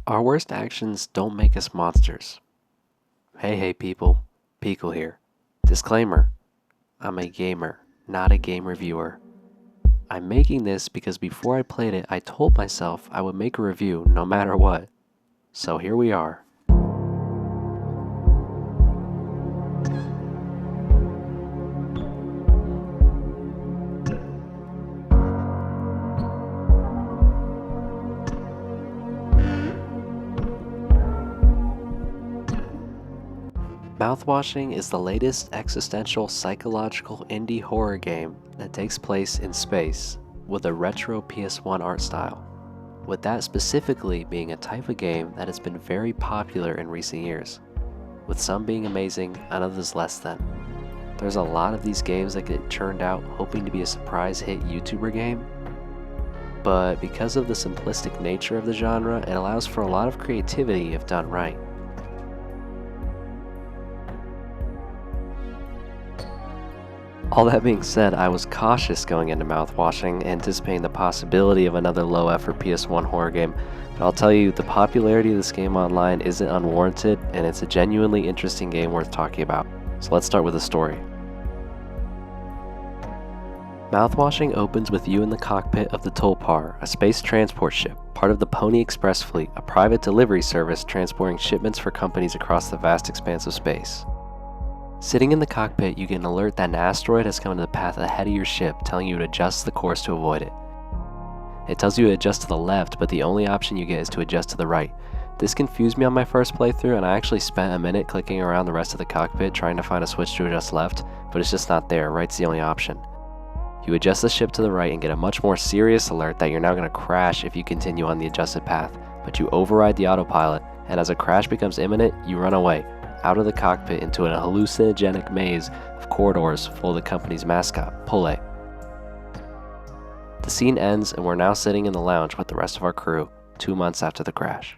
Our worst actions don't make us monsters. Hey people, Peekle here. Disclaimer, I'm a gamer, not a game reviewer. I'm making this because before I played it, I told myself I would make a review no matter what. So here we are. Mouthwashing is the latest existential psychological indie horror game that takes place in space with a retro PS1 art style, with that specifically being a type of game that has been very popular in recent years, with some being amazing and others less than. There's a lot of these games that get churned out hoping to be a surprise hit YouTuber game, but because of the simplistic nature of the genre, it allows for a lot of creativity if done right. All that being said, I was cautious going into Mouthwashing, anticipating the possibility of another low-effort PS1 horror game, but I'll tell you, the popularity of this game online isn't unwarranted, and it's a genuinely interesting game worth talking about. So let's start with the story. Mouthwashing opens with you in the cockpit of the Tulpar, a space transport ship, part of the Pony Express fleet, a private delivery service transporting shipments for companies across the vast expanse of space. Sitting in the cockpit, you get an alert that an asteroid has come into the path ahead of your ship, telling you to adjust the course to avoid it. It tells you to adjust to the left, but the only option you get is to adjust to the right. This confused me on my first playthrough, and I actually spent a minute clicking around the rest of the cockpit trying to find a switch to adjust left, but it's just not there. Right's the only option. You adjust the ship to the right and get a much more serious alert that you're now going to crash if you continue on the adjusted path, but you override the autopilot, and as a crash becomes imminent, you run away out of the cockpit into an hallucinogenic maze of corridors full of the company's mascot, Peekle. The scene ends and we're now sitting in the lounge with the rest of our crew, 2 months after the crash.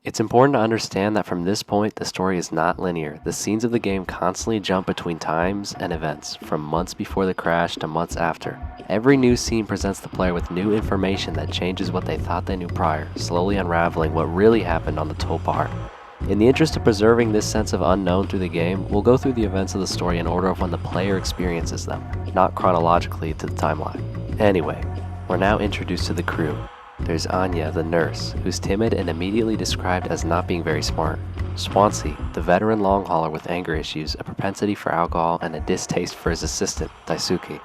It's important to understand that from this point, the story is not linear. The scenes of the game constantly jump between times and events, from months before the crash to months after. Every new scene presents the player with new information that changes what they thought they knew prior, slowly unraveling what really happened on the Tulpar. In the interest of preserving this sense of unknown through the game, we'll go through the events of the story in order of when the player experiences them, not chronologically to the timeline. Anyway, we're now introduced to the crew. There's Anya, the nurse, who's timid and immediately described as not being very smart. Swansea, the veteran long hauler with anger issues, a propensity for alcohol, and a distaste for his assistant, Daisuke.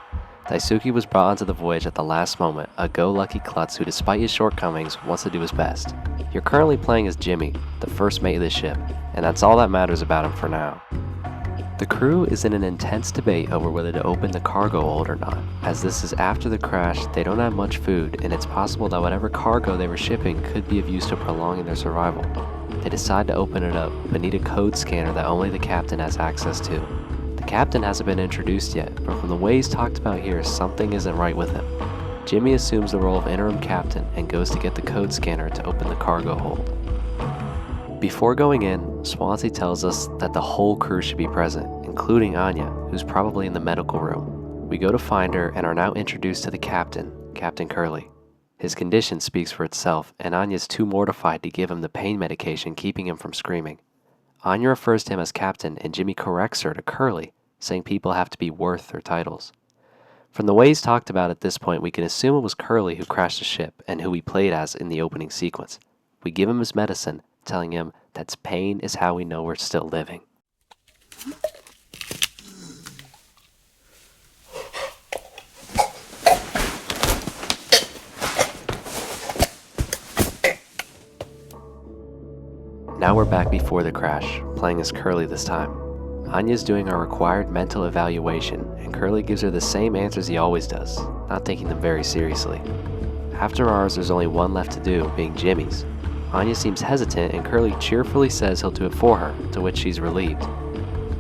Daisuke was brought onto the voyage at the last moment, a go-lucky klutz who, despite his shortcomings, wants to do his best. You're currently playing as Jimmy, the first mate of the ship, and that's all that matters about him for now. The crew is in an intense debate over whether to open the cargo hold or not. As this is after the crash, they don't have much food, and it's possible that whatever cargo they were shipping could be of use to prolonging their survival. They decide to open it up, but need a code scanner that only the captain has access to. The captain hasn't been introduced yet, but from the way he's talked about here, something isn't right with him. Jimmy assumes the role of interim captain and goes to get the code scanner to open the cargo hold. Before going in, Swansea tells us that the whole crew should be present, including Anya, who's probably in the medical room. We go to find her and are now introduced to the captain, Captain Curly. His condition speaks for itself, and Anya's too mortified to give him the pain medication keeping him from screaming. Anya refers to him as captain, and Jimmy corrects her to Curly, saying people have to be worth their titles. From the way he's talked about at this point, we can assume it was Curly who crashed the ship and who he played as in the opening sequence. We give him his medicine, telling him that pain is how we know we're still living. Now we're back before the crash, playing as Curly this time. Anya's doing our required mental evaluation, and Curly gives her the same answers he always does, not taking them very seriously. After ours, there's only one left to do, being Jimmy's. Anya seems hesitant, and Curly cheerfully says he'll do it for her, to which she's relieved.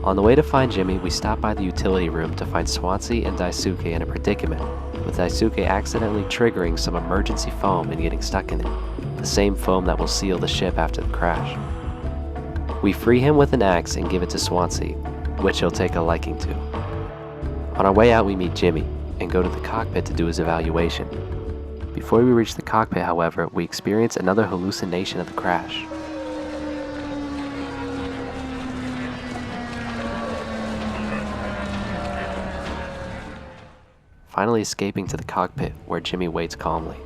On the way to find Jimmy, we stop by the utility room to find Swansea and Daisuke in a predicament, with Daisuke accidentally triggering some emergency foam and getting stuck in it, the same foam that will seal the ship after the crash. We free him with an axe and give it to Swansea, which he'll take a liking to. On our way out, we meet Jimmy and go to the cockpit to do his evaluation. Before we reach the cockpit, however, we experience another hallucination of the crash. Finally escaping to the cockpit, where Jimmy waits calmly.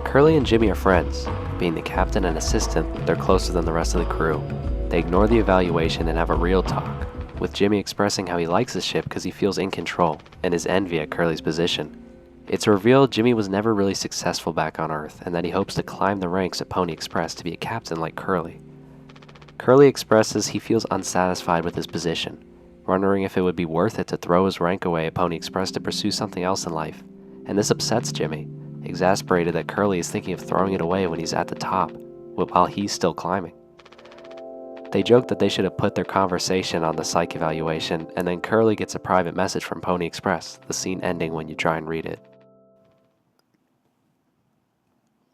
Curly and Jimmy are friends. Being the captain and assistant, they're closer than the rest of the crew. They ignore the evaluation and have a real talk, with Jimmy expressing how he likes the ship because he feels in control, and his envy at Curly's position. It's revealed Jimmy was never really successful back on Earth, and that he hopes to climb the ranks at Pony Express to be a captain like Curly. Curly expresses he feels unsatisfied with his position, wondering if it would be worth it to throw his rank away at Pony Express to pursue something else in life, and this upsets Jimmy, exasperated that Curly is thinking of throwing it away when he's at the top, while he's still climbing. They joke that they should have put their conversation on the psych evaluation, and then Curly gets a private message from Pony Express, the scene ending when you try and read it.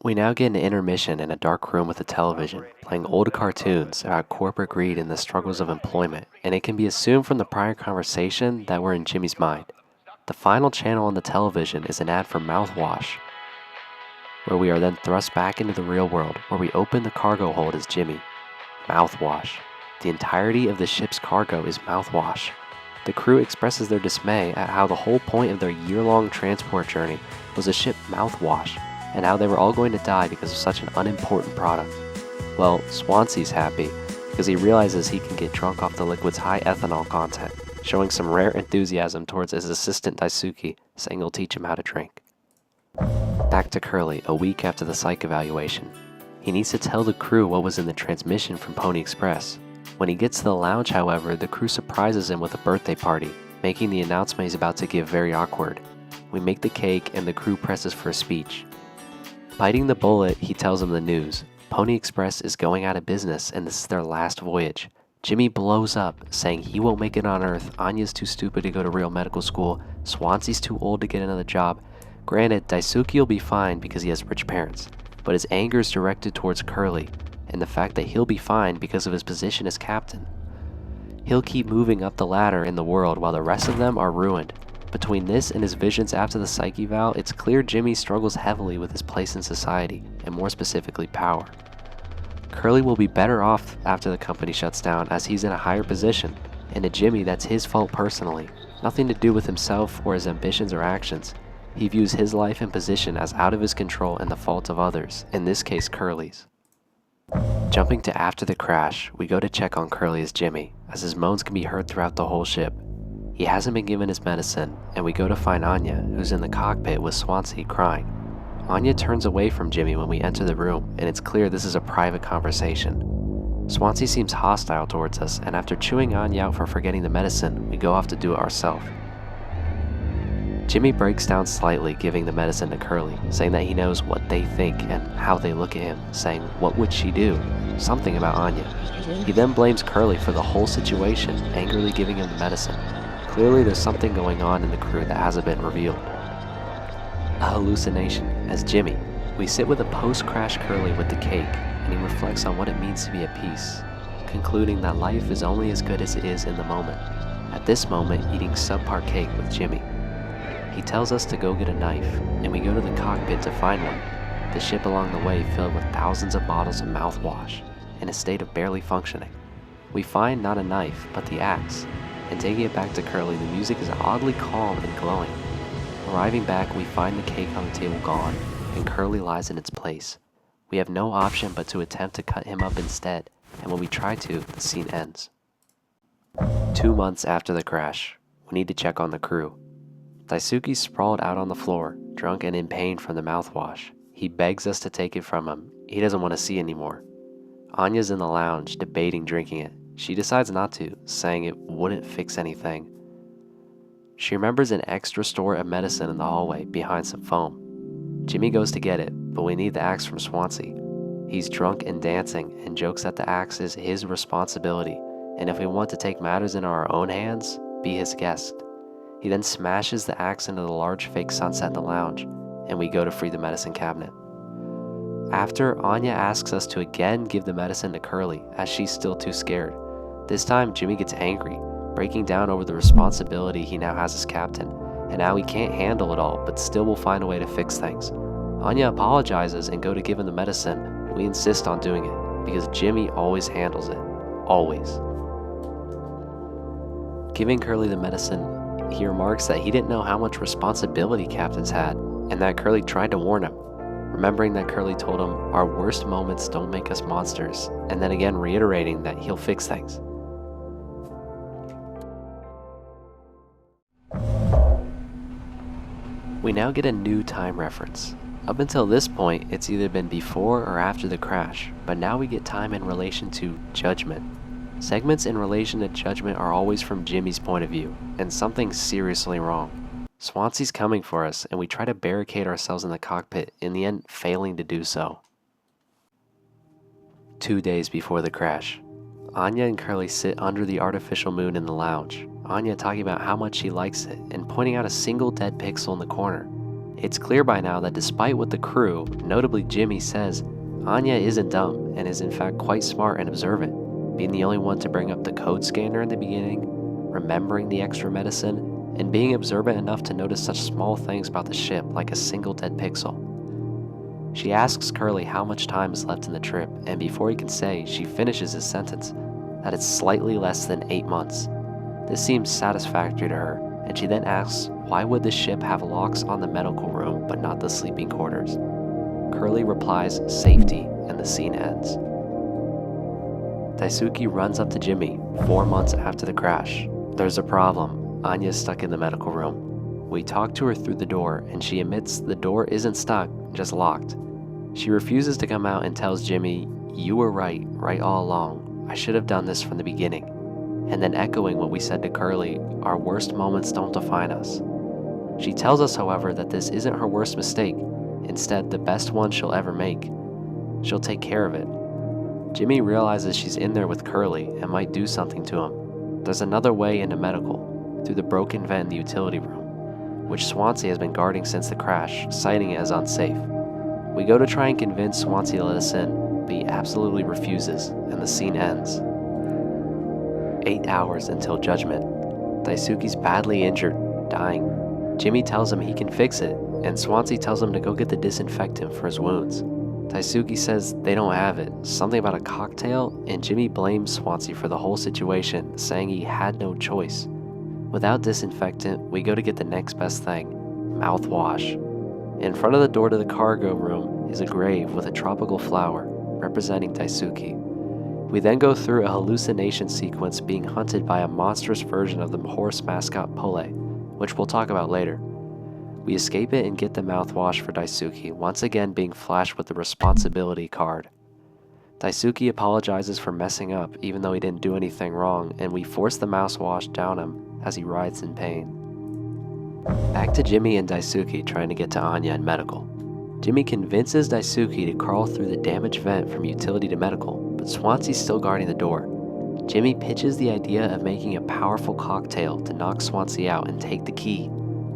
We now get an intermission in a dark room with a television, playing old cartoons about corporate greed and the struggles of employment, and it can be assumed from the prior conversation that we're in Jimmy's mind. The final channel on the television is an ad for mouthwash, where we are then thrust back into the real world, where we open the cargo hold as Jimmy. Mouthwash. The entirety of the ship's cargo is mouthwash. The crew expresses their dismay at how the whole point of their year-long transport journey was a ship mouthwash, and how they were all going to die because of such an unimportant product. Well, Swansea's happy, because he realizes he can get drunk off the liquid's high ethanol content, showing some rare enthusiasm towards his assistant Daisuke, saying he'll teach him how to drink. Back to Curly, a week after the psych evaluation. He needs to tell the crew what was in the transmission from Pony Express. When he gets to the lounge, however, the crew surprises him with a birthday party, making the announcement he's about to give very awkward. We make the cake and the crew presses for a speech. Biting the bullet, he tells them the news. Pony Express is going out of business and this is their last voyage. Jimmy blows up, saying he won't make it on Earth, Anya's too stupid to go to real medical school, Swansea's too old to get another job. Granted, Daisuke will be fine because he has rich parents, but his anger is directed towards Curly, and the fact that he'll be fine because of his position as captain. He'll keep moving up the ladder in the world while the rest of them are ruined. Between this and his visions after the psych eval, it's clear Jimmy struggles heavily with his place in society, and more specifically power. Curly will be better off after the company shuts down as he's in a higher position, and to Jimmy that's his fault personally, nothing to do with himself or his ambitions or actions. He views his life and position as out of his control and the fault of others, in this case Curly's. Jumping to after the crash, we go to check on Curly as Jimmy, as his moans can be heard throughout the whole ship. He hasn't been given his medicine, and we go to find Anya, who's in the cockpit with Swansea crying. Anya turns away from Jimmy when we enter the room, and it's clear this is a private conversation. Swansea seems hostile towards us, and after chewing Anya out for forgetting the medicine, we go off to do it ourselves. Jimmy breaks down slightly, giving the medicine to Curly, saying that he knows what they think and how they look at him, saying, "What would she do?" Something about Anya. He then blames Curly for the whole situation, angrily giving him the medicine. Clearly there's something going on in the crew that hasn't been revealed. A hallucination. As Jimmy, we sit with a post-crash Curly with the cake, and he reflects on what it means to be at peace, concluding that life is only as good as it is in the moment. At this moment, eating subpar cake with Jimmy. He tells us to go get a knife, and we go to the cockpit to find one, the ship along the way filled with thousands of bottles of mouthwash, in a state of barely functioning. We find not a knife, but the axe, and taking it back to Curly, the music is oddly calm and glowing. Arriving back, we find the cake on the table gone, and Curly lies in its place. We have no option but to attempt to cut him up instead, and when we try to, the scene ends. 2 months after the crash, we need to check on the crew. Daisuke's sprawled out on the floor, drunk and in pain from the mouthwash. He begs us to take it from him. He doesn't want to see anymore. Anya's in the lounge, debating drinking it. She decides not to, saying it wouldn't fix anything. She remembers an extra store of medicine in the hallway behind some foam. Jimmy goes to get it, but we need the axe from Swansea. He's drunk and dancing and jokes that the axe is his responsibility, and if we want to take matters into our own hands, be his guest. He then smashes the axe into the large fake sunset in the lounge, and we go to free the medicine cabinet. After, Anya asks us to again give the medicine to Curly, as she's still too scared. This time, Jimmy gets angry, breaking down over the responsibility he now has as captain, and how he can't handle it all, but still will find a way to fix things. Anya apologizes and go to give him the medicine. We insist on doing it, because Jimmy always handles it. Always. Giving Curly the medicine, he remarks that he didn't know how much responsibility captains had, and that Curly tried to warn him, remembering that Curly told him, "Our worst moments don't make us monsters," and then again reiterating that he'll fix things. We now get a new time reference. Up until this point, it's either been before or after the crash, but now we get time in relation to Judgment. Segments in relation to Judgment are always from Jimmy's point of view, and something's seriously wrong. Swansea's coming for us, and we try to barricade ourselves in the cockpit, in the end failing to do so. 2 days before the crash, Anya and Curly sit under the artificial moon in the lounge, Anya talking about how much she likes it, and pointing out a single dead pixel in the corner. It's clear by now that despite what the crew, notably Jimmy, says, Anya isn't dumb, and is in fact quite smart and observant, being the only one to bring up the code scanner in the beginning, remembering the extra medicine, and being observant enough to notice such small things about the ship like a single dead pixel. She asks Curly how much time is left in the trip, and before he can say, she finishes his sentence, that it's slightly less than 8 months. This seems satisfactory to her, and she then asks why would the ship have locks on the medical room but not the sleeping quarters. Curly replies safety, and the scene ends. Daisuke runs up to Jimmy 4 months after the crash. There's a problem. Anya's stuck in the medical room. We talk to her through the door, and she admits the door isn't stuck, just locked. She refuses to come out and tells Jimmy, "You were right all along. I should have done this from the beginning." And then echoing what we said to Curly, our worst moments don't define us. She tells us, however, that this isn't her worst mistake, instead the best one she'll ever make. She'll take care of it. Jimmy realizes she's in there with Curly and might do something to him. There's another way into medical, through the broken vent in the utility room, which Swansea has been guarding since the crash, citing it as unsafe. We go to try and convince Swansea to let us in, but he absolutely refuses, and the scene ends. 8 hours until Judgment. Daisuke's badly injured, dying. Jimmy tells him he can fix it, and Swansea tells him to go get the disinfectant for his wounds. Daisuke says they don't have it, something about a cocktail, and Jimmy blames Swansea for the whole situation, saying he had no choice. Without disinfectant, we go to get the next best thing, mouthwash. In front of the door to the cargo room is a grave with a tropical flower, representing Daisuke. We then go through a hallucination sequence being hunted by a monstrous version of the horse mascot Pole, which we'll talk about later. We escape it and get the mouthwash for Daisuke, once again being flashed with the responsibility card. Daisuke apologizes for messing up even though he didn't do anything wrong, and we force the mouthwash down him as he writhes in pain. Back to Jimmy and Daisuke trying to get to Anya and medical. Jimmy convinces Daisuke to crawl through the damaged vent from utility to medical, but Swansea's still guarding the door. Jimmy pitches the idea of making a powerful cocktail to knock Swansea out and take the key.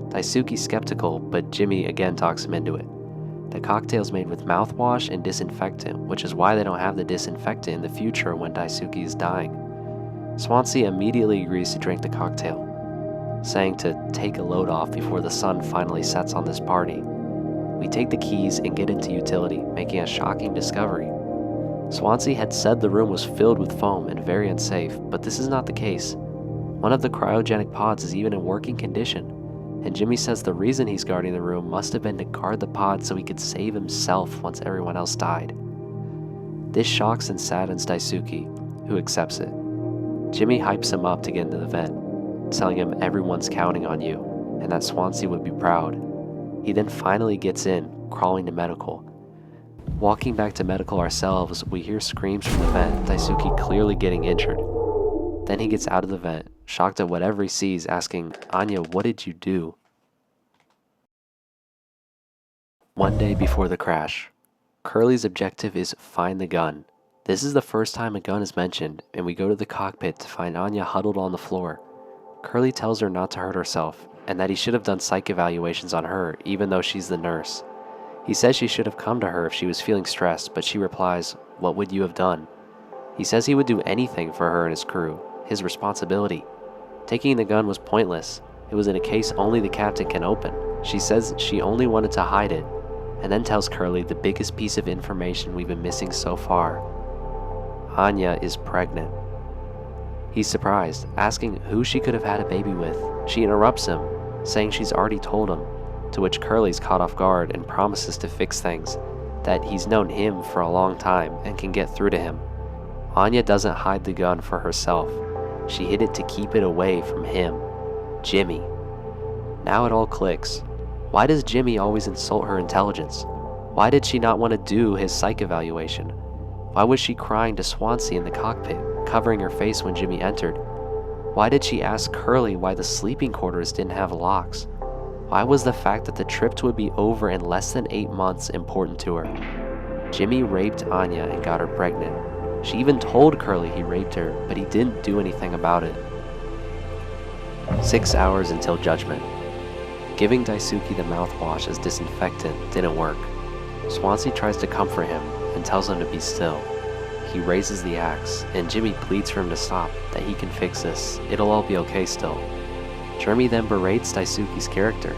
Daisuke's skeptical, but Jimmy again talks him into it. The cocktail's made with mouthwash and disinfectant, which is why they don't have the disinfectant in the future when Daisuke is dying. Swansea immediately agrees to drink the cocktail, saying to take a load off before the sun finally sets on this party. We take the keys and get into utility, making a shocking discovery. Swansea had said the room was filled with foam and very unsafe, but this is not the case. One of the cryogenic pods is even in working condition, and Jimmy says the reason he's guarding the room must have been to guard the pod so he could save himself once everyone else died. This shocks and saddens Daisuke, who accepts it. Jimmy hypes him up to get into the vent, telling him everyone's counting on you, and that Swansea would be proud. He then finally gets in, crawling to medical. Walking back to medical ourselves, we hear screams from the vent, Daisuke clearly getting injured. Then he gets out of the vent, shocked at whatever he sees, asking, "Anya, what did you do?" 1 day before the crash. Curly's objective is find the gun. This is the first time a gun is mentioned, and we go to the cockpit to find Anya huddled on the floor. Curly tells her not to hurt herself, and that he should have done psych evaluations on her, even though she's the nurse. He says she should have come to her if she was feeling stressed, but she replies, "What would you have done?" He says he would do anything for her and his crew, his responsibility. Taking the gun was pointless. It was in a case only the captain can open. She says she only wanted to hide it, and then tells Curly the biggest piece of information we've been missing so far. Anya is pregnant. He's surprised, asking who she could have had a baby with. She interrupts him, saying she's already told him, to which Curly's caught off guard and promises to fix things, that he's known him for a long time and can get through to him. Anya doesn't hide the gun for herself. She hid it to keep it away from him, Jimmy. Now it all clicks. Why does Jimmy always insult her intelligence? Why did she not want to do his psych evaluation? Why was she crying to Swansea in the cockpit, covering her face when Jimmy entered? Why did she ask Curly why the sleeping quarters didn't have locks? Why was the fact that the trip would be over in less than 8 months important to her? Jimmy raped Anya and got her pregnant. She even told Curly he raped her, but he didn't do anything about it. 6 hours until judgment. Giving Daisuke the mouthwash as disinfectant didn't work. Swansea tries to comfort him and tells him to be still. He raises the axe, and Jimmy pleads for him to stop, that he can fix this, it'll all be okay still. Jeremy then berates Daisuke's character,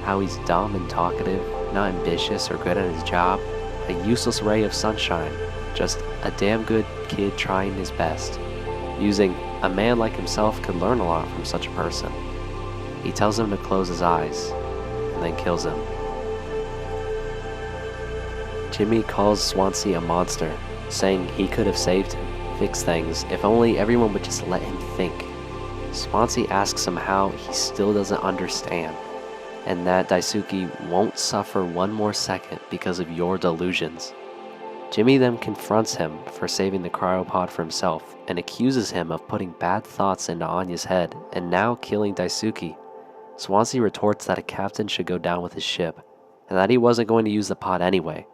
how he's dumb and talkative, not ambitious or good at his job, a useless ray of sunshine, just a damn good kid trying his best, musing a man like himself could learn a lot from such a person. He tells him to close his eyes, and then kills him. Jimmy calls Swansea a monster, saying he could have saved him, fixed things, if only everyone would just let him think. Swansea asks him how he still doesn't understand, and that Daisuke won't suffer one more second because of your delusions. Jimmy then confronts him for saving the cryopod for himself and accuses him of putting bad thoughts into Anya's head and now killing Daisuke. Swansea retorts that a captain should go down with his ship, and that he wasn't going to use the pod anyway.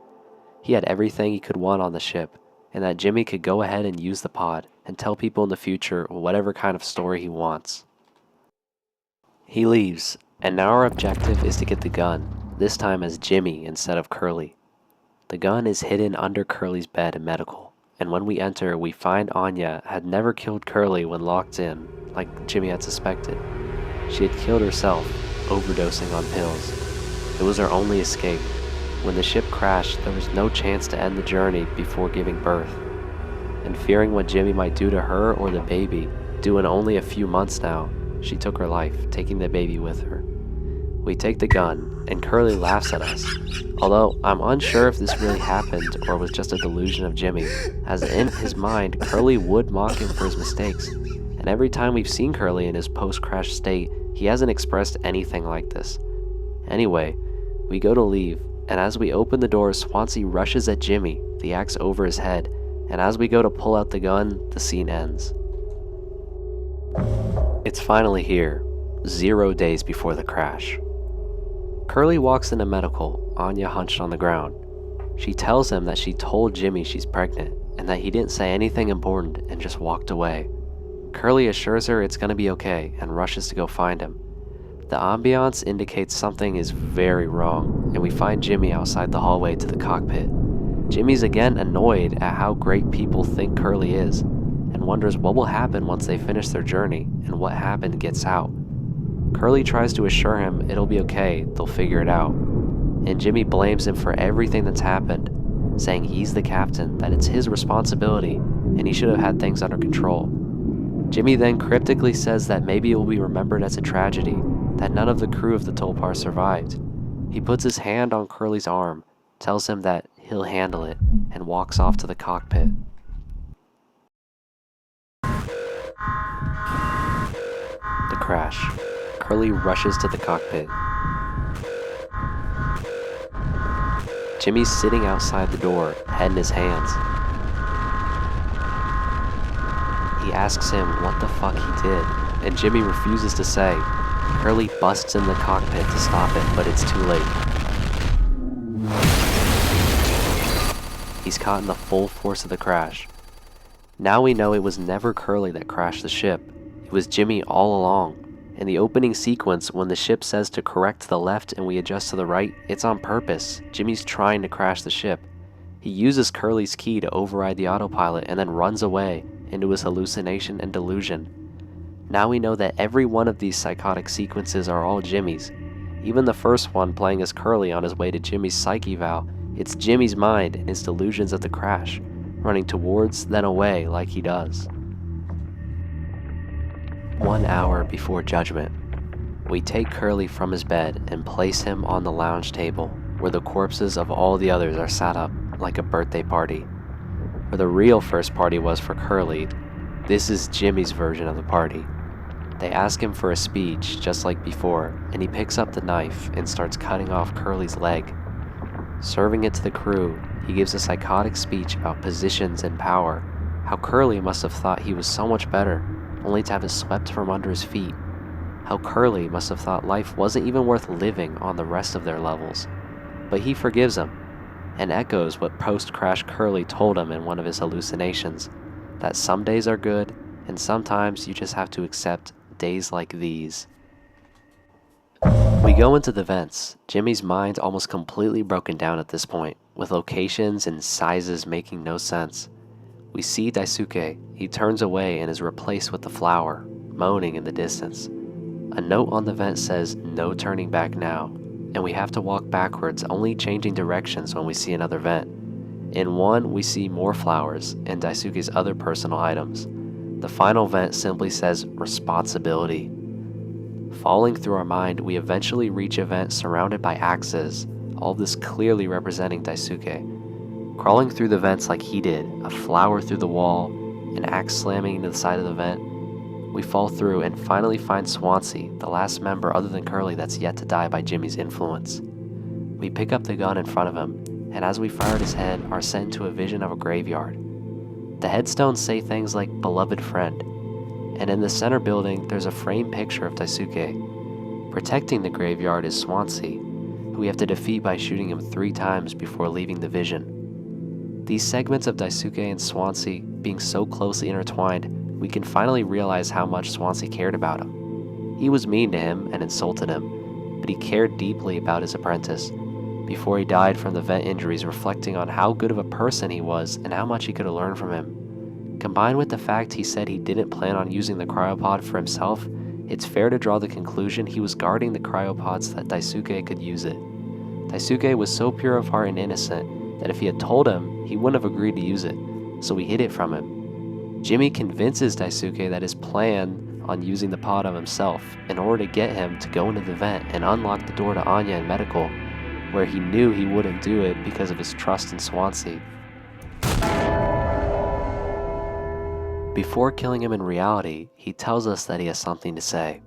He had everything he could want on the ship, and that Jimmy could go ahead and use the pod and tell people in the future whatever kind of story he wants. He leaves, and now our objective is to get the gun, this time as Jimmy instead of Curly. The gun is hidden under Curly's bed in medical, and when we enter, we find Anya had never killed Curly when locked in, like Jimmy had suspected. She had killed herself, overdosing on pills. It was her only escape. When the ship crashed, there was no chance to end the journey before giving birth. And fearing what Jimmy might do to her or the baby, due in only a few months now, she took her life, taking the baby with her. We take the gun, and Curly laughs at us, although I'm unsure if this really happened or was just a delusion of Jimmy, as in his mind, Curly would mock him for his mistakes, and every time we've seen Curly in his post-crash state, he hasn't expressed anything like this. Anyway, we go to leave, and as we open the door, Swansea rushes at Jimmy, the axe over his head, and as we go to pull out the gun, the scene ends. It's finally here, 0 days before the crash. Curly walks into medical, Anya hunched on the ground. She tells him that she told Jimmy she's pregnant, and that he didn't say anything important and just walked away. Curly assures her it's gonna be okay and rushes to go find him. The ambiance indicates something is very wrong, and we find Jimmy outside the hallway to the cockpit. Jimmy's again annoyed at how great people think Curly is, and wonders what will happen once they finish their journey and what happened gets out. Curly tries to assure him it'll be okay, they'll figure it out, and Jimmy blames him for everything that's happened, saying he's the captain, that it's his responsibility, and he should have had things under control. Jimmy then cryptically says that maybe it will be remembered as a tragedy, that none of the crew of the Tulpar survived. He puts his hand on Curly's arm, tells him that he'll handle it, and walks off to the cockpit. The crash. Curly rushes to the cockpit. Jimmy's sitting outside the door, head in his hands. He asks him what the fuck he did, and Jimmy refuses to say. Curly busts in the cockpit to stop it, but it's too late. He's caught in the full force of the crash. Now we know it was never Curly that crashed the ship. It was Jimmy all along. In the opening sequence, when the ship says to correct to the left and we adjust to the right, it's on purpose. Jimmy's trying to crash the ship. He uses Curly's key to override the autopilot and then runs away into his hallucination and delusion. Now we know that every one of these psychotic sequences are all Jimmy's. Even the first one playing as Curly on his way to Jimmy's psyche eval, it's Jimmy's mind and his delusions of the crash, running towards, then away like he does. 1 hour before judgment, we take Curly from his bed and place him on the lounge table, where the corpses of all the others are sat up like a birthday party. Where the real first party was for Curly, this is Jimmy's version of the party. They ask him for a speech just like before, and he picks up the knife and starts cutting off Curly's leg. Serving it to the crew, he gives a psychotic speech about positions and power, how Curly must have thought he was so much better, only to have it swept from under his feet, how Curly must have thought life wasn't even worth living on the rest of their levels. But he forgives him, and echoes what post-crash Curly told him in one of his hallucinations, that some days are good, and sometimes you just have to accept days like these. We go into the vents, Jimmy's mind almost completely broken down at this point, with locations and sizes making no sense. We see Daisuke. He turns away and is replaced with the flower, moaning in the distance. A note on the vent says, "No turning back now," and we have to walk backwards, only changing directions when we see another vent. In one, we see more flowers and Daisuke's other personal items. The final vent simply says, "Responsibility." Falling through our mind, we eventually reach a vent surrounded by axes, all this clearly representing Daisuke. Crawling through the vents like he did, a flower through the wall, an axe slamming into the side of the vent, we fall through and finally find Swansea, the last member other than Curly that's yet to die by Jimmy's influence. We pick up the gun in front of him, and as we fire at his head, are sent into a vision of a graveyard. The headstones say things like "beloved friend," and in the center building there's a framed picture of Daisuke. Protecting the graveyard is Swansea, who we have to defeat by shooting him 3 times before leaving the vision. These segments of Daisuke and Swansea being so closely intertwined, we can finally realize how much Swansea cared about him. He was mean to him and insulted him, but he cared deeply about his apprentice. Before he died from the vent injuries, reflecting on how good of a person he was and how much he could have learned from him. Combined with the fact he said he didn't plan on using the cryopod for himself, it's fair to draw the conclusion he was guarding the cryopods so that Daisuke could use it. Daisuke was so pure of heart and innocent that if he had told him, he wouldn't have agreed to use it, so he hid it from him. Jimmy convinces Daisuke that his plan on using the pod on himself in order to get him to go into the vent and unlock the door to Anya and medical, where he knew he wouldn't do it because of his trust in Swansea. Before killing him in reality, he tells us that he has something to say.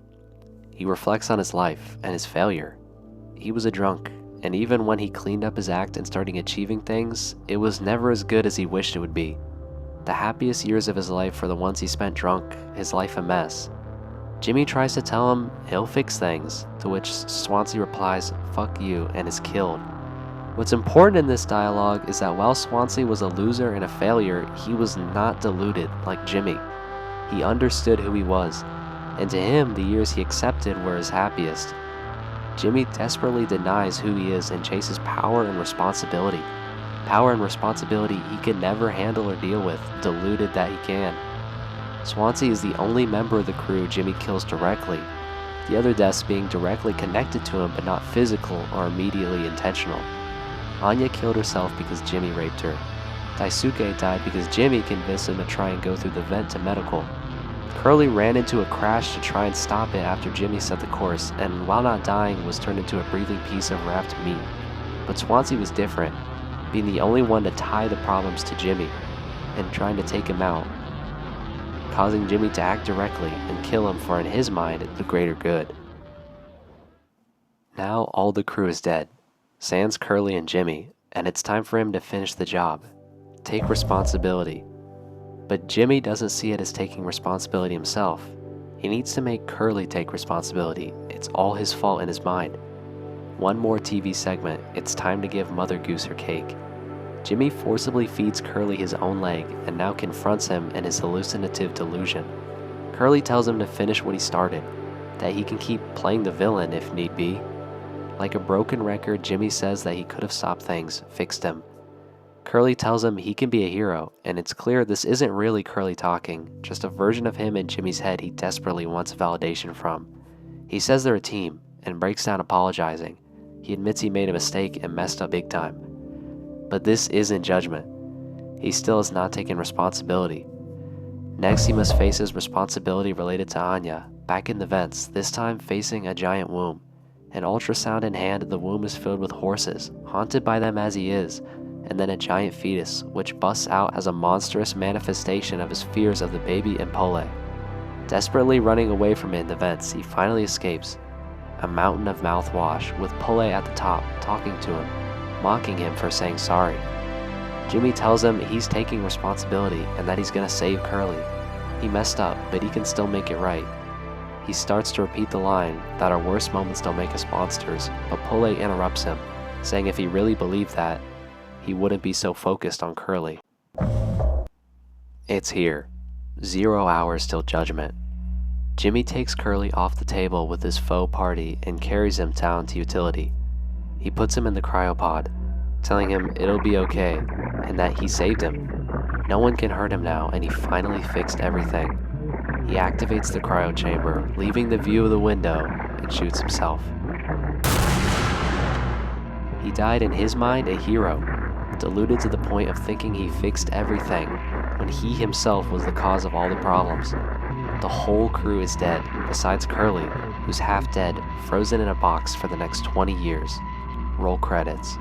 He reflects on his life and his failure. He was a drunk, and even when he cleaned up his act and started achieving things, it was never as good as he wished it would be. The happiest years of his life were the ones he spent drunk, his life a mess. Jimmy tries to tell him he'll fix things, to which Swansea replies, "Fuck you," and is killed. What's important in this dialogue is that while Swansea was a loser and a failure, he was not deluded like Jimmy. He understood who he was, and to him the years he accepted were his happiest. Jimmy desperately denies who he is and chases power and responsibility. Power and responsibility he can never handle or deal with, deluded that he can. Swansea is the only member of the crew Jimmy kills directly, the other deaths being directly connected to him but not physical or immediately intentional. Anya killed herself because Jimmy raped her. Daisuke died because Jimmy convinced him to try and go through the vent to medical. Curly ran into a crash to try and stop it after Jimmy set the course, and while not dying was turned into a breathing piece of wrapped meat. But Swansea was different, being the only one to tie the problems to Jimmy, and trying to take him out, causing Jimmy to act directly and kill him for, in his mind, the greater good. Now all the crew is dead, sans Curly and Jimmy, and it's time for him to finish the job, take responsibility. But Jimmy doesn't see it as taking responsibility himself. He needs to make Curly take responsibility. It's all his fault in his mind. One more TV segment, it's time to give Mother Goose her cake. Jimmy forcibly feeds Curly his own leg and now confronts him in his hallucinative delusion. Curly tells him to finish what he started, that he can keep playing the villain if need be. Like a broken record, Jimmy says that he could have stopped things, fixed him. Curly tells him he can be a hero, and it's clear this isn't really Curly talking, just a version of him in Jimmy's head he desperately wants validation from. He says they're a team, and breaks down apologizing. He admits he made a mistake and messed up big time. But this isn't judgment. He still has not taken responsibility. Next, he must face his responsibility related to Anya, back in the vents, this time facing a giant womb. An ultrasound in hand, the womb is filled with horses, haunted by them as he is, and then a giant fetus, which busts out as a monstrous manifestation of his fears of the baby and Pole. Desperately running away from it in the vents, he finally escapes. A mountain of mouthwash, with Pole at the top, talking to him, mocking him for saying sorry. Jimmy tells him he's taking responsibility and that he's gonna save Curly. He messed up, but he can still make it right. He starts to repeat the line that our worst moments don't make us monsters, but Pole interrupts him, saying if he really believed that, he wouldn't be so focused on Curly. It's here. 0 hours till judgment. Jimmy takes Curly off the table with his faux party and carries him down to utility. He puts him in the cryopod, telling him it'll be okay and that he saved him. No one can hurt him now, and he finally fixed everything. He activates the cryo chamber, leaving the view of the window, and shoots himself. He died in his mind a hero, deluded to the point of thinking he fixed everything, when he himself was the cause of all the problems. The whole crew is dead, besides Curly, who's half dead, frozen in a box for the next 20 years. Roll credits.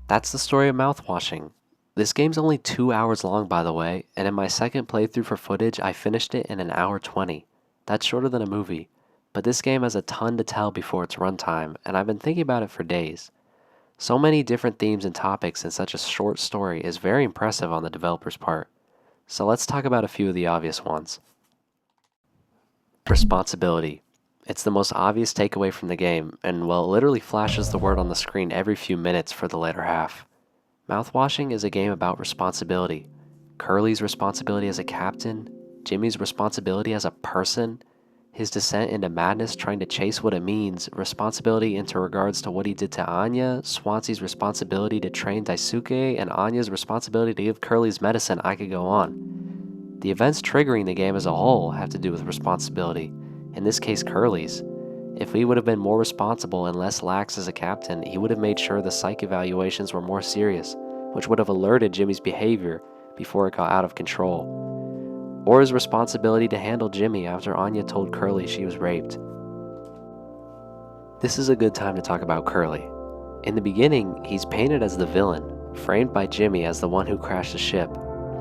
That's the story of Mouthwashing. This game's only 2 hours long, by the way, and in my second playthrough for footage, I finished it in 1 hour 20. That's shorter than a movie, but this game has a ton to tell before its runtime, and I've been thinking about it for days. So many different themes and topics in such a short story is very impressive on the developer's part. So let's talk about a few of the obvious ones. Responsibility. It's the most obvious takeaway from the game, and well, it literally flashes the word on the screen every few minutes for the later half. Mouthwashing is a game about responsibility. Curly's responsibility as a captain, Jimmy's responsibility as a person, his descent into madness trying to chase what it means, responsibility into regards to what he did to Anya, Swansea's responsibility to train Daisuke, and Anya's responsibility to give Curly's medicine. I could go on. The events triggering the game as a whole have to do with responsibility. In this case, Curly's. If he would have been more responsible and less lax as a captain, he would have made sure the psych evaluations were more serious, which would have alerted Jimmy's behavior before it got out of control. Or his responsibility to handle Jimmy after Anya told Curly she was raped. This is a good time to talk about Curly. In the beginning, he's painted as the villain, framed by Jimmy as the one who crashed the ship.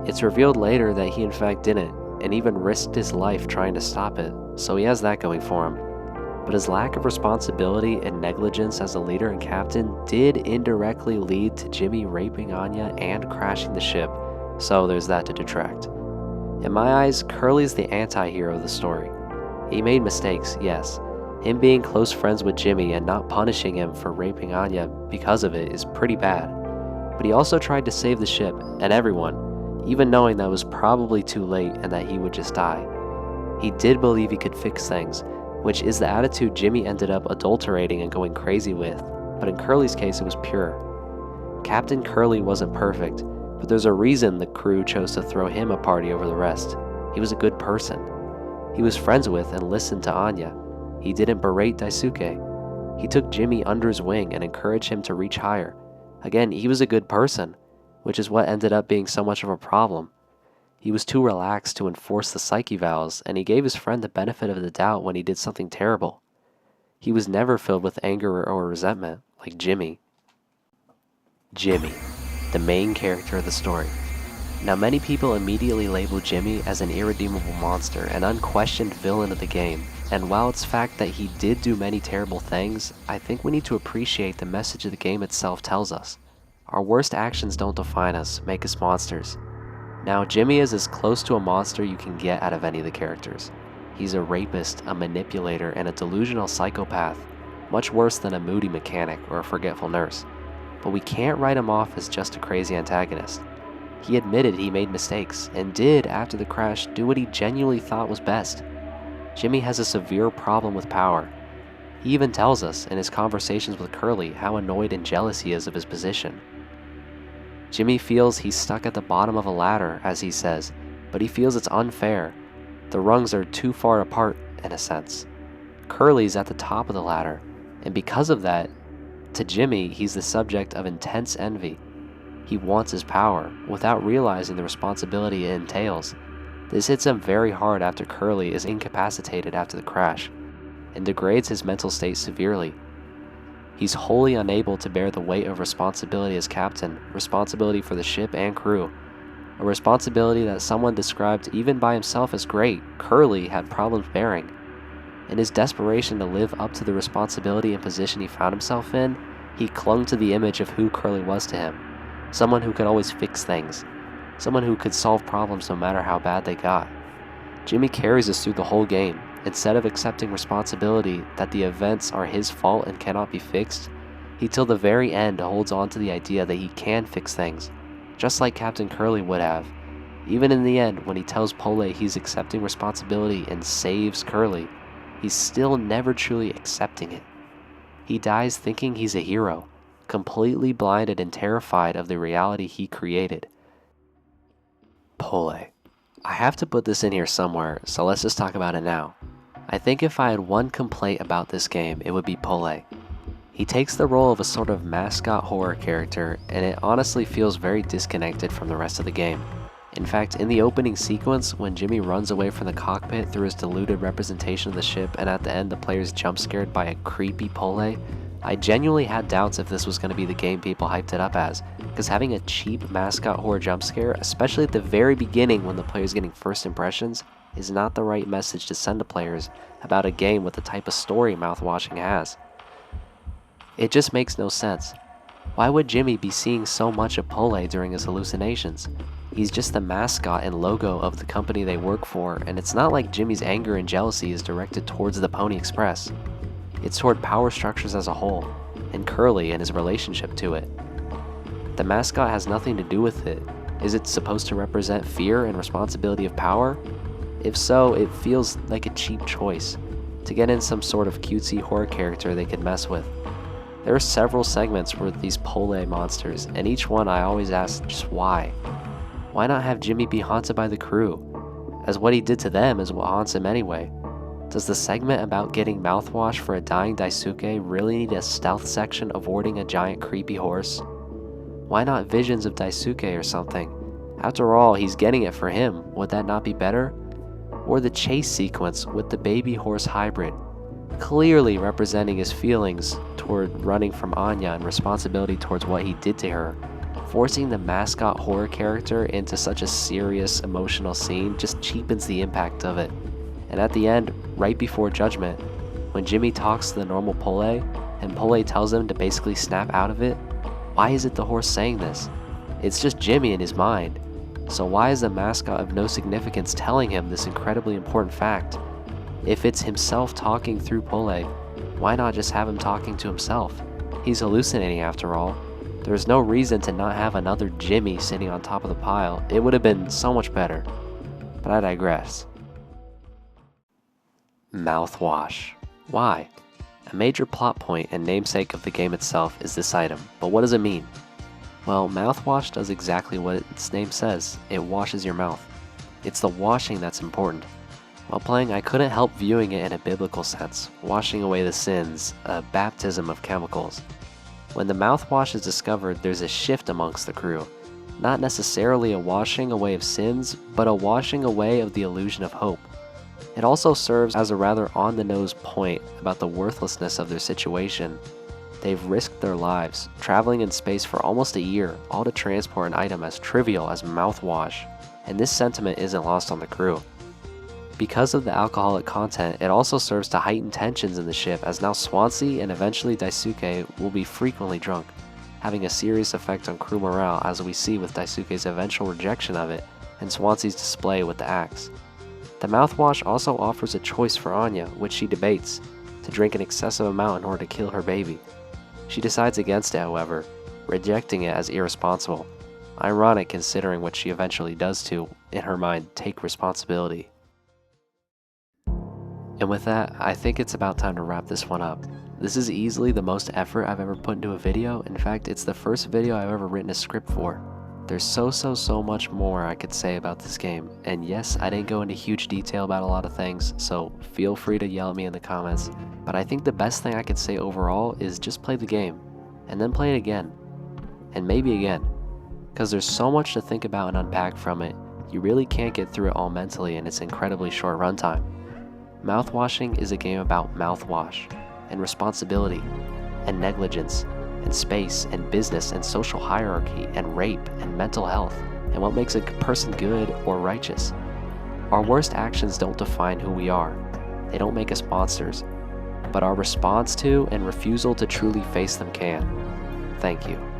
It's revealed later that he in fact didn't, and even risked his life trying to stop it, so he has that going for him. But his lack of responsibility and negligence as a leader and captain did indirectly lead to Jimmy raping Anya and crashing the ship, so there's that to detract. In my eyes, Curly's the anti-hero of the story. He made mistakes, yes. Him being close friends with Jimmy and not punishing him for raping Anya because of it is pretty bad. But he also tried to save the ship, and everyone, even knowing that it was probably too late and that he would just die. He did believe he could fix things, which is the attitude Jimmy ended up adulterating and going crazy with, but in Curly's case it was pure. Captain Curly wasn't perfect, but there's a reason the crew chose to throw him a party over the rest. He was a good person. He was friends with and listened to Anya. He didn't berate Daisuke. He took Jimmy under his wing and encouraged him to reach higher. Again, he was a good person, which is what ended up being so much of a problem. He was too relaxed to enforce the psyche vows, and he gave his friend the benefit of the doubt when he did something terrible. He was never filled with anger or resentment, like Jimmy. Jimmy, the main character of the story. Now, many people immediately label Jimmy as an irredeemable monster, an unquestioned villain of the game, and while it's fact that he did do many terrible things, I think we need to appreciate the message the game itself tells us. Our worst actions don't define us, make us monsters. Now, Jimmy is as close to a monster you can get out of any of the characters. He's a rapist, a manipulator, and a delusional psychopath, much worse than a moody mechanic or a forgetful nurse. But we can't write him off as just a crazy antagonist. He admitted he made mistakes, and did, after the crash, do what he genuinely thought was best. Jimmy has a severe problem with power. He even tells us, in his conversations with Curly, how annoyed and jealous he is of his position. Jimmy feels he's stuck at the bottom of a ladder, as he says, but he feels it's unfair. The rungs are too far apart, in a sense. Curly's at the top of the ladder, and because of that, to Jimmy, he's the subject of intense envy. He wants his power, without realizing the responsibility it entails. This hits him very hard after Curly is incapacitated after the crash, and degrades his mental state severely. He's wholly unable to bear the weight of responsibility as captain, responsibility for the ship and crew. A responsibility that someone described even by himself as great, Curly had problems bearing. In his desperation to live up to the responsibility and position he found himself in, he clung to the image of who Curly was to him. Someone who could always fix things. Someone who could solve problems no matter how bad they got. Jimmy carries us through the whole game. Instead of accepting responsibility that the events are his fault and cannot be fixed, he till the very end holds on to the idea that he can fix things, just like Captain Curly would have. Even in the end, when he tells Pole he's accepting responsibility and saves Curly, he's still never truly accepting it. He dies thinking he's a hero, completely blinded and terrified of the reality he created. Pole. I have to put this in here somewhere, so let's just talk about it now. I think if I had one complaint about this game, it would be Pole. He takes the role of a sort of mascot horror character, and it honestly feels very disconnected from the rest of the game. In fact, in the opening sequence, when Jimmy runs away from the cockpit through his diluted representation of the ship, and at the end the player's jump scared by a creepy Pole, I genuinely had doubts if this was going to be the game people hyped it up as, because having a cheap mascot horror jump scare, especially at the very beginning when the player's getting first impressions, is not the right message to send to players about a game with the type of story Mouthwashing has. It just makes no sense. Why would Jimmy be seeing so much of Pole during his hallucinations? He's just the mascot and logo of the company they work for, and it's not like Jimmy's anger and jealousy is directed towards the Pony Express. It's toward power structures as a whole, and Curly and his relationship to it. The mascot has nothing to do with it. Is it supposed to represent fear and responsibility of power? If so, it feels like a cheap choice, to get in some sort of cutesy horror character they could mess with. There are several segments with these Pole monsters, and each one I always ask just why. Why not have Jimmy be haunted by the crew, as what he did to them is what haunts him anyway? Does the segment about getting mouthwash for a dying Daisuke really need a stealth section avoiding a giant creepy horse? Why not visions of Daisuke or something? After all, he's getting it for him, would that not be better? Or the chase sequence with the baby horse hybrid, clearly representing his feelings toward running from Anya and responsibility towards what he did to her. Forcing the mascot horror character into such a serious emotional scene just cheapens the impact of it. And at the end, right before Judgment, when Jimmy talks to the normal Pole, and Pole tells him to basically snap out of it, why is it the horse saying this? It's just Jimmy in his mind. So why is the mascot of no significance telling him this incredibly important fact? If it's himself talking through Pole, why not just have him talking to himself? He's hallucinating after all. There's no reason to not have another Jimmy sitting on top of the pile. It would have been so much better. But I digress. Mouthwash. Why? A major plot point and namesake of the game itself is this item, but what does it mean? Well, mouthwash does exactly what its name says. It washes your mouth. It's the washing that's important. While playing, I couldn't help viewing it in a biblical sense, washing away the sins, a baptism of chemicals. When the mouthwash is discovered, there's a shift amongst the crew. Not necessarily a washing away of sins, but a washing away of the illusion of hope. It also serves as a rather on-the-nose point about the worthlessness of their situation. They've risked their lives, traveling in space for almost a year, all to transport an item as trivial as mouthwash, and this sentiment isn't lost on the crew. Because of the alcoholic content, it also serves to heighten tensions in the ship, as now Swansea and eventually Daisuke will be frequently drunk, having a serious effect on crew morale, as we see with Daisuke's eventual rejection of it and Swansea's display with the axe. The mouthwash also offers a choice for Anya, which she debates, to drink an excessive amount in order to kill her baby. She decides against it, however, rejecting it as irresponsible. Ironic considering what she eventually does to, in her mind, take responsibility. And with that, I think it's about time to wrap this one up. This is easily the most effort I've ever put into a video. In fact, it's the first video I've ever written a script for. There's so much more I could say about this game, and yes, I didn't go into huge detail about a lot of things, so feel free to yell at me in the comments, but I think the best thing I could say overall is just play the game, and then play it again, and maybe again, because there's so much to think about and unpack from it, you really can't get through it all mentally in its incredibly short runtime. Mouthwashing is a game about mouthwash, and responsibility, and negligence, and space, and business, and social hierarchy, and rape, and mental health, and what makes a person good or righteous. Our worst actions don't define who we are. They don't make us monsters, but our response to and refusal to truly face them can. Thank you.